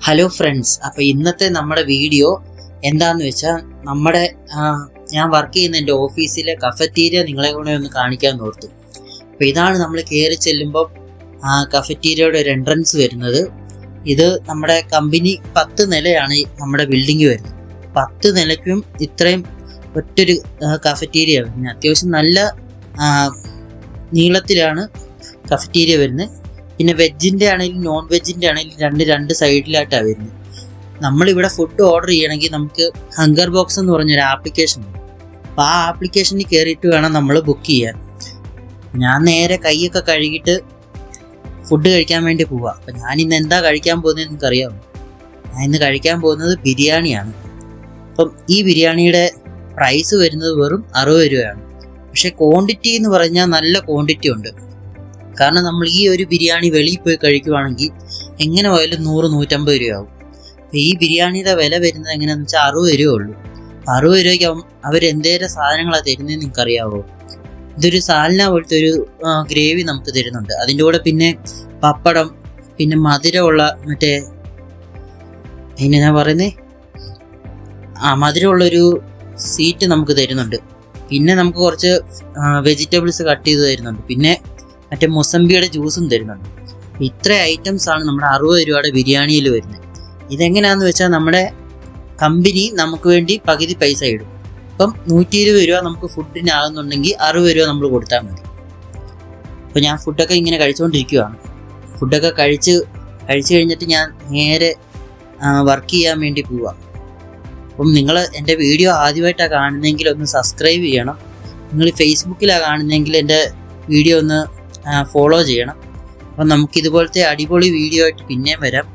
Hello friends, അപ്പോൾ ഇന്നത്തെ നമ്മുടെ വീഡിയോ എന്താണെന്ന് വെച്ചാൽ ഞാൻ വർക്ക് ചെയ്യുന്ന എൻ്റെ ഓഫീസിലെ കഫറ്റീരിയ നിങ്ങളെ കൂടെ ഒന്ന് കാണിക്കാൻ ഓർത്തു. അപ്പോൾ ഇതാണ് നമ്മൾ കയറി ചെല്ലുമ്പോൾ കഫറ്റീരിയയുടെ ഒരു എൻട്രൻസ് വരുന്നത്. ഇത് നമ്മുടെ കമ്പനി 10 നിലയാണ് നമ്മുടെ ബിൽഡിംഗ് വരുന്നത്. 10 നിലയ്ക്കും ഇത്രയും ഒറ്റൊരു കഫറ്റീരിയ വരുന്നത്. അത്യാവശ്യം നല്ല നീളത്തിലാണ് കഫറ്റീരിയ വരുന്നത്. പിന്നെ വെജിൻ്റെ ആണെങ്കിലും നോൺ വെജിൻ്റെ ആണെങ്കിലും രണ്ട് സൈഡിലായിട്ടാണ് വരുന്നത്. നമ്മളിവിടെ ഫുഡ് ഓർഡർ ചെയ്യണമെങ്കിൽ നമുക്ക് ഹങ്കർ ബോക്സ് എന്ന് പറഞ്ഞൊരു ആപ്ലിക്കേഷൻ ഉണ്ട്. അപ്പോൾ ആ ആപ്ലിക്കേഷനിൽ കയറിയിട്ട് വേണം നമ്മൾ ബുക്ക് ചെയ്യാൻ. ഞാൻ നേരെ കൈയൊക്കെ കഴുകിയിട്ട് ഫുഡ് കഴിക്കാൻ വേണ്ടി പോവാം. അപ്പം ഞാൻ ഇന്ന് എന്താ കഴിക്കാൻ പോകുന്നത് എനിക്കറിയാമോ? ഞാൻ ഇന്ന് കഴിക്കാൻ പോകുന്നത് ബിരിയാണിയാണ്. അപ്പം ഈ ബിരിയാണിയുടെ പ്രൈസ് വരുന്നത് വെറും 60 രൂപയാണ്. പക്ഷേ ക്വാണ്ടിറ്റി എന്ന് പറഞ്ഞാൽ നല്ല ക്വാണ്ടിറ്റി ഉണ്ട്. കാരണം നമ്മൾ ഈ ഒരു ബിരിയാണി വെളിയിൽ പോയി കഴിക്കുവാണെങ്കിൽ എങ്ങനെ പോയാലും 100-150 രൂപയാവും. അപ്പോൾ ഈ ബിരിയാണിയുടെ വില വരുന്നത് എങ്ങനെയാണെന്ന് വെച്ചാൽ 60 രൂപ ഉള്ളൂ. 60 രൂപയ്ക്ക് അവരെന്തേരം സാധനങ്ങളാണ് തരുന്നതെന്ന് നിങ്ങൾക്കറിയാവോ? ഇതൊരു സാൽന പോലത്തെ ഒരു ഗ്രേവി നമുക്ക് തരുന്നുണ്ട്. അതിൻ്റെ കൂടെ പിന്നെ പപ്പടം, പിന്നെ മധുരമുള്ള ഞാൻ പറയുന്നത് മധുരമുള്ളൊരു സീറ്റ് നമുക്ക് തരുന്നുണ്ട്. പിന്നെ നമുക്ക് കുറച്ച് വെജിറ്റബിൾസ് കട്ട് ചെയ്ത് തരുന്നുണ്ട്. പിന്നെ മൊസമ്പിയുടെ ജ്യൂസും തരുന്നുണ്ട്. ഇത്ര ഐറ്റംസ് ആണ് നമ്മുടെ 60 രൂപയുടെ ബിരിയാണിയിൽ വരുന്നത്. ഇതെങ്ങനെയാണെന്ന് വെച്ചാൽ നമ്മുടെ കമ്പനി നമുക്ക് വേണ്ടി പകുതി പൈസ ഇടും. ഇപ്പം 120 രൂപ നമുക്ക് ഫുഡിനാകുന്നുണ്ടെങ്കിൽ 60 രൂപ നമ്മൾ കൊടുത്താൽ മതി. അപ്പോൾ ഞാൻ ഫുഡൊക്കെ ഇങ്ങനെ കഴിച്ചുകൊണ്ടിരിക്കുകയാണ്. ഫുഡൊക്കെ കഴിച്ച് കഴിഞ്ഞിട്ട് ഞാൻ നേരെ വർക്ക് ചെയ്യാൻ വേണ്ടി പോവാം. അപ്പം നിങ്ങൾ എൻ്റെ വീഡിയോ ആദ്യമായിട്ടാണ് കാണുന്നതെങ്കിൽ ഒന്ന് സബ്സ്ക്രൈബ് ചെയ്യണം. നിങ്ങൾ ഫേസ്ബുക്കിലാണ് കാണുന്നതെങ്കിൽ എൻ്റെ വീഡിയോ ഒന്ന് ഫോളോ ചെയ്യണം. അപ്പം നമുക്കിതുപോലത്തെ അടിപൊളി വീഡിയോ ആയിട്ട് പിന്നെയും വരാം.